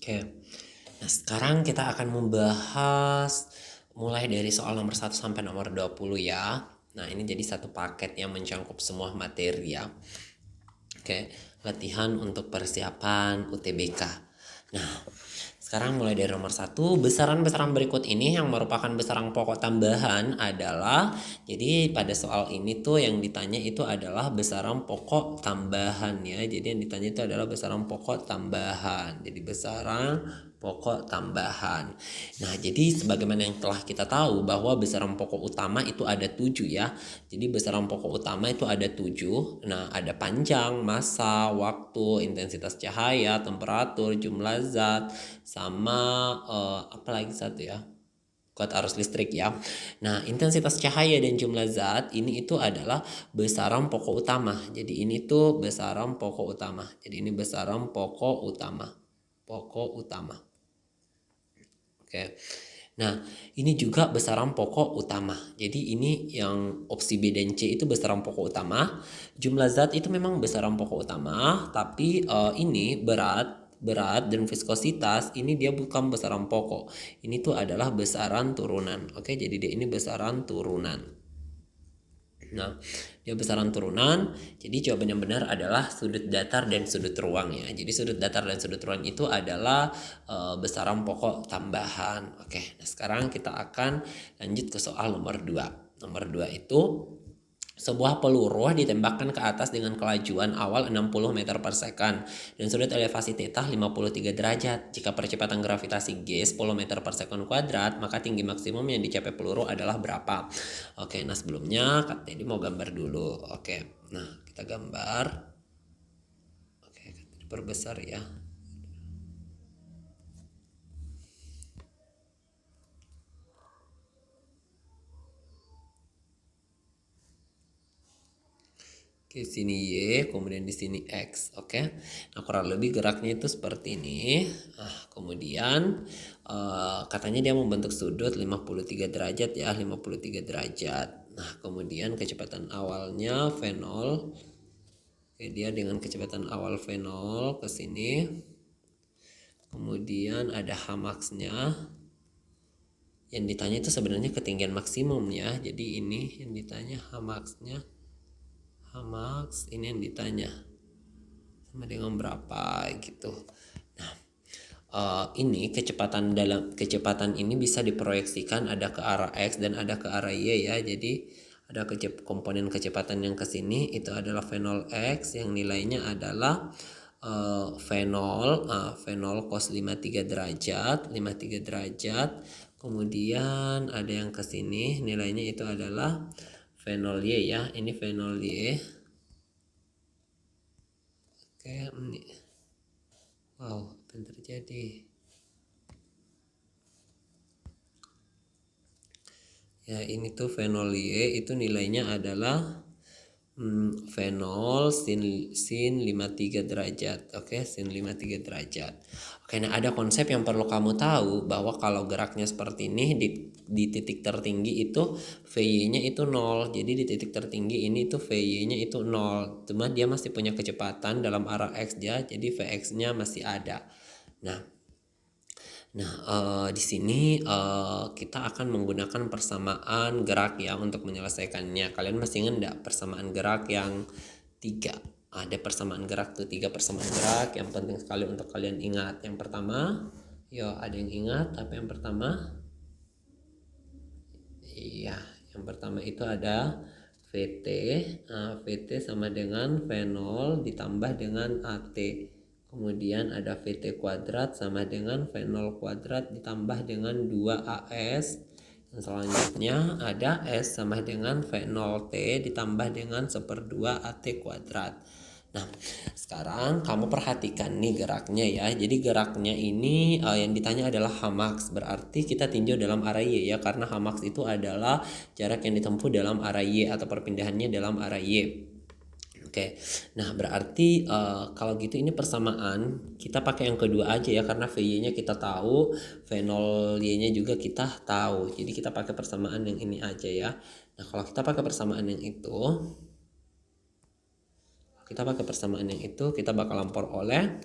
Oke. Nah, sekarang kita akan membahas mulai dari soal nomor 1 sampai nomor 20 ya. Nah, ini jadi satu paket yang mencakup semua materi ya. Oke, latihan untuk persiapan UTBK. Nah, sekarang mulai dari nomor 1, besaran-besaran berikut ini yang merupakan besaran pokok tambahan adalah, jadi pada soal ini tuh yang ditanya itu adalah besaran pokok tambahan ya. Jadi yang ditanya itu adalah besaran pokok tambahan. Jadi besaran pokok tambahan. Nah, jadi sebagaimana yang telah kita tahu bahwa besaran pokok utama itu ada 7 ya. Jadi besaran pokok utama itu ada 7. Nah, ada panjang, massa, waktu, intensitas cahaya, temperatur, jumlah zat, sama apa lagi satu ya? Kuat arus listrik ya. Nah, intensitas cahaya dan jumlah zat ini itu adalah besaran pokok utama. Jadi ini tuh besaran pokok utama. Jadi ini besaran pokok utama. Pokok utama. Oke. Nah, ini juga besaran pokok utama. Jadi ini yang opsi B dan C itu besaran pokok utama. Jumlah zat itu memang besaran pokok utama, tapi ini berat dan viskositas ini dia bukan besaran pokok. Ini tuh adalah besaran turunan. Oke, jadi dia ini besaran turunan. Nah, dia besaran turunan. Jadi jawaban yang benar adalah sudut datar dan sudut ruang ya. Jadi sudut datar dan sudut ruang itu adalah besaran pokok tambahan. Oke, nah sekarang kita akan lanjut ke soal nomor 2. Nomor 2 itu sebuah peluru ditembakkan ke atas dengan kelajuan awal 60 meter per second dan sudut elevasi θ 53 derajat. Jika percepatan gravitasi G 10 meter per second kuadrat, maka tinggi maksimum yang dicapai peluru adalah berapa? Oke, nah sebelumnya Kak Teddy mau gambar dulu. Oke, nah kita gambar. Oke, diperbesar ya. Oke, sini Y, kemudian di sini X. Oke, nah kurang lebih geraknya itu seperti ini. Nah, kemudian katanya dia membentuk sudut 53 derajat ya, 53 derajat. Nah, kemudian kecepatan awalnya V0. Oke, dia dengan kecepatan awal V0 ke sini. Kemudian ada Hmax-nya. Yang ditanya itu sebenarnya ketinggian maksimum ya. Jadi ini yang ditanya Hmax-nya. Hmax ini yang ditanya sama dengan berapa gitu. Nah, ini kecepatan ini bisa diproyeksikan ada ke arah X dan ada ke arah Y ya. Jadi ada komponen kecepatan yang ke sini itu adalah V0X yang nilainya adalah V0 cos 53 derajat. Kemudian ada yang ke sini nilainya itu adalah V0Y ya. Ini V0Y. Oke, ini. Wow, apa yang terjadi? Ya, ini tuh V0Y itu nilainya adalah V0 sin 53 derajat. Oke, sin 53 derajat. Oke, nah ada konsep yang perlu kamu tahu bahwa kalau geraknya seperti ini di titik tertinggi itu VY-nya itu 0. Jadi di titik tertinggi ini tuh VY-nya itu 0. Cuma dia masih punya kecepatan dalam arah X ya. Jadi Vx-nya masih ada. Nah, di sini kita akan menggunakan persamaan gerak ya untuk menyelesaikannya. Kalian masih ingat enggak persamaan gerak yang 3? Ada persamaan gerak tuh 3 persamaan gerak yang penting sekali untuk kalian ingat. Yang pertama, ada yang ingat apa yang pertama? Iya, yang pertama itu ada VT. VT sama dengan V0 ditambah dengan AT. Kemudian ada VT kuadrat sama dengan V0 kuadrat ditambah dengan 2AS. Yang selanjutnya ada S sama dengan V0T ditambah dengan 1/2 AT kuadrat. Nah, sekarang kamu perhatikan nih geraknya ya. Jadi geraknya ini yang ditanya adalah Hmax. Berarti kita tinjau dalam arah Y ya. Karena Hmax itu adalah jarak yang ditempuh dalam arah Y atau perpindahannya dalam arah Y. Oke, nah berarti kalau gitu ini persamaan kita pakai yang kedua aja ya karena VY-nya kita tahu, V0Y-nya juga kita tahu. Jadi kita pakai persamaan yang ini aja ya. Nah kalau kita pakai persamaan yang itu, kita bakal memperoleh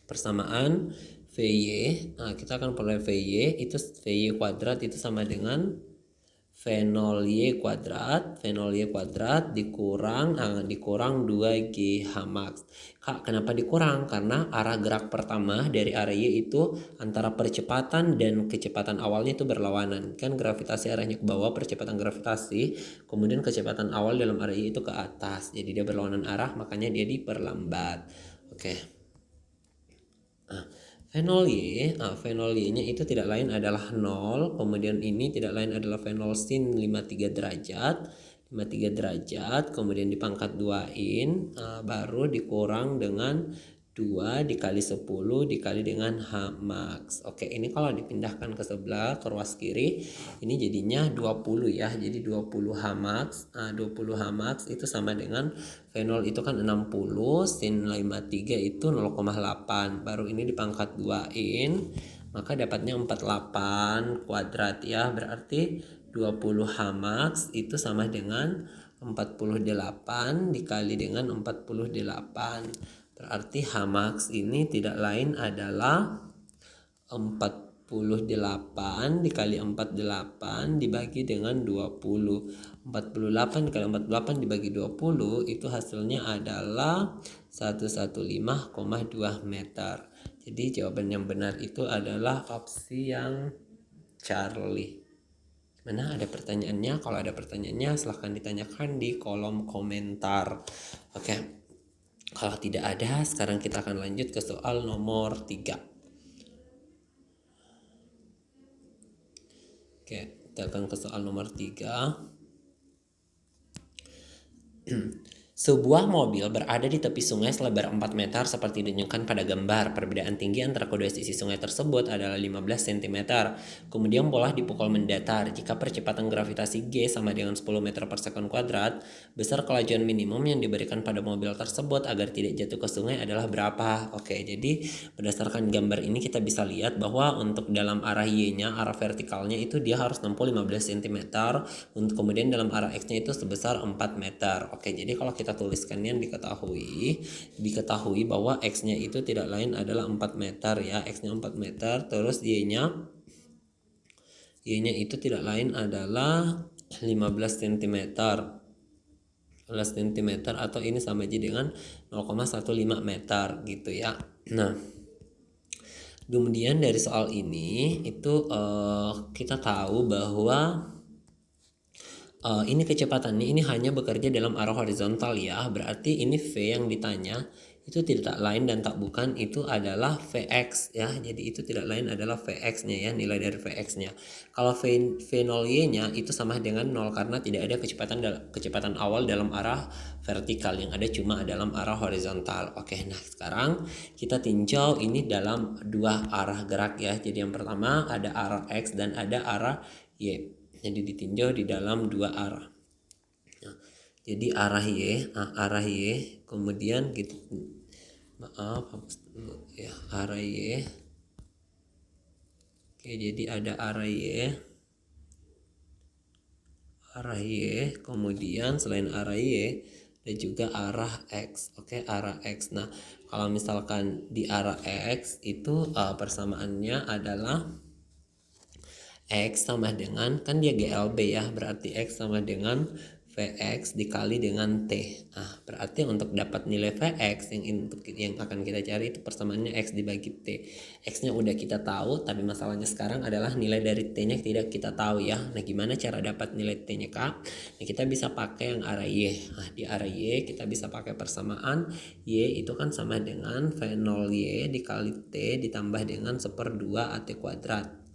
persamaan VY. Nah, kita akan peroleh VY itu VY kuadrat itu sama dengan V0Y kuadrat, V0Y kuadrat dikurang 2G H max. Kak, kenapa dikurang? Karena arah gerak pertama dari arah Y itu antara percepatan dan kecepatan awalnya itu berlawanan. Kan gravitasi arahnya ke bawah, percepatan gravitasi, kemudian kecepatan awal dalam arah Y itu ke atas. Jadi dia berlawanan arah, makanya dia diperlambat. Oke. Nah, V0Y-nya itu tidak lain adalah 0, kemudian ini tidak lain adalah V0 sin 53 derajat, kemudian dipangkat 2-in, baru dikurang dengan 2 dikali 10 dikali dengan H max. Oke, ini kalau dipindahkan ke sebelah, ke ruas kiri, ini jadinya 20 ya. Jadi 20 H max. 20 H max itu sama dengan V0 itu kan 60, sin 53 itu 0,8. Baru ini dipangkat 2-in, maka dapatnya 48 kuadrat ya. Berarti 20 H max itu sama dengan 48 dikali dengan 48. Berarti H max ini tidak lain adalah 48 dikali 48 dibagi dengan 20. 48 dikali 48 dibagi 20 itu hasilnya adalah 115,2 meter. Jadi jawaban yang benar itu adalah opsi yang Charlie. Mana ada pertanyaannya? Kalau ada pertanyaannya silahkan ditanyakan di kolom komentar. Oke. Kalau tidak ada, sekarang kita akan lanjut ke soal nomor 3. Oke, kita akan ke soal nomor 3. Sebuah mobil berada di tepi sungai selebar 4 meter seperti ditunjukkan pada gambar. Perbedaan tinggi antara kedua sisi sungai tersebut adalah 15 cm. Kemudian bola dipukul mendatar. Jika percepatan gravitasi G sama dengan 10 meter per sekon kuadrat, besar kelajuan minimum yang diberikan pada mobil tersebut agar tidak jatuh ke sungai adalah berapa? Oke, jadi berdasarkan gambar ini kita bisa lihat bahwa untuk dalam arah Y-nya, arah vertikalnya itu dia harus nempuh 15 cm. Untuk kemudian dalam arah X-nya itu sebesar 4 meter. Oke, jadi kalau kita tuliskannya diketahui bahwa X-nya itu tidak lain adalah 4 meter ya. X-nya 4 meter, terus Y-nya itu tidak lain adalah 15 cm. 15 cm atau ini sama aja dengan 0,15 meter gitu ya. Nah, kemudian dari soal ini itu kita tahu bahwa ini kecepatannya ini hanya bekerja dalam arah horizontal ya. Berarti ini V yang ditanya itu tidak lain dan tak bukan itu adalah Vx ya. Jadi itu tidak lain adalah Vx-nya ya, nilai dari Vx-nya. Kalau V0y-nya itu sama dengan 0 karena tidak ada kecepatan awal dalam arah vertikal, yang ada cuma dalam arah horizontal. Oke, nah sekarang kita tinjau ini dalam dua arah gerak ya. Jadi yang pertama ada arah X dan ada arah Y. Jadi ditinjau di dalam dua arah. Nah, jadi arah Y, kemudian gitu. Hapus dulu ya, arah Y. Oke, jadi ada arah Y, kemudian selain arah Y ada juga arah X. Oke, arah X. Nah, kalau misalkan di arah X itu persamaannya adalah X sama dengan, kan dia GLB ya, berarti X sama dengan Vx dikali dengan T. Nah, berarti untuk dapat nilai Vx yang akan kita cari itu persamaannya X dibagi T. X-nya udah kita tahu, tapi masalahnya sekarang adalah nilai dari T-nya tidak kita tahu ya. Nah, gimana cara dapat nilai T-nya Kak? Nah, kita bisa pakai yang arah Y. Nah, di arah Y kita bisa pakai persamaan Y itu kan sama dengan V0Y dikali T ditambah dengan 1/2 AT kuadrat.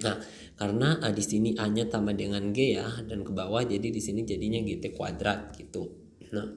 Nah, karena di sini A-nya sama dengan G ya, dan ke bawah jadi di sini jadinya GT kuadrat gitu. Nah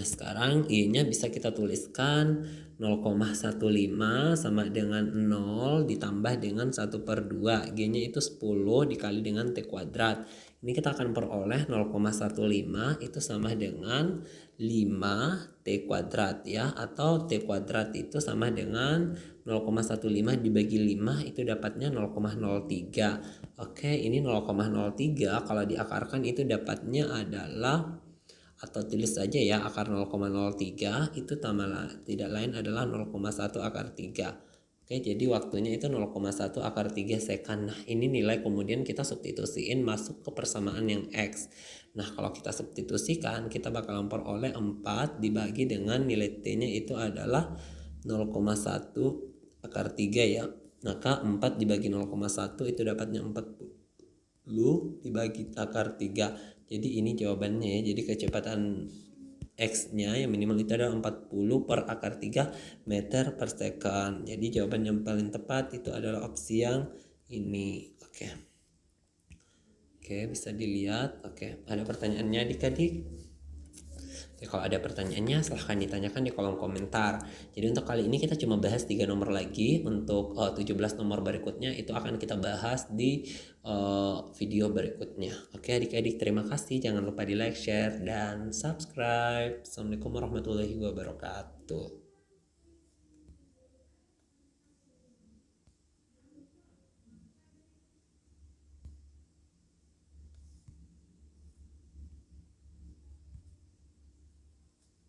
sekarang Y-nya bisa kita tuliskan 0,15 sama dengan 0 ditambah dengan 1/2. G-nya itu 10 dikali dengan T kuadrat. Ini kita akan peroleh 0,15 itu sama dengan 5T kuadrat ya. Atau T kuadrat itu sama dengan 0,15 dibagi 5 itu dapatnya 0,03. Oke, ini 0,03 kalau diakarkan itu dapatnya adalah atau tulis saja ya akar 0,03 itu tidak lain adalah 0,1 akar 3. Oke, jadi waktunya itu 0,1 akar 3 second. Nah, ini nilai kemudian kita substitusiin masuk ke persamaan yang X. Nah, kalau kita substitusikan, kita bakal memperoleh 4 dibagi dengan nilai T-nya itu adalah 0,1 akar 3 ya. Maka 4 dibagi 0,1 itu dapatnya 40 dibagi akar 3. Jadi ini jawabannya ya. Jadi kecepatan X-nya yang minimal itu adalah 40 per akar 3 meter per second. Jadi jawaban yang paling tepat itu adalah opsi yang ini. Oke, bisa dilihat. Oke, ada pertanyaannya adik-adik? Oke, kalau ada pertanyaannya silahkan ditanyakan di kolom komentar. Jadi untuk kali ini kita cuma bahas 3 nomor lagi. Untuk 17 nomor berikutnya itu akan kita bahas di video berikutnya. Oke adik-adik, terima kasih. Jangan lupa di like, share, dan subscribe. Assalamualaikum warahmatullahi wabarakatuh.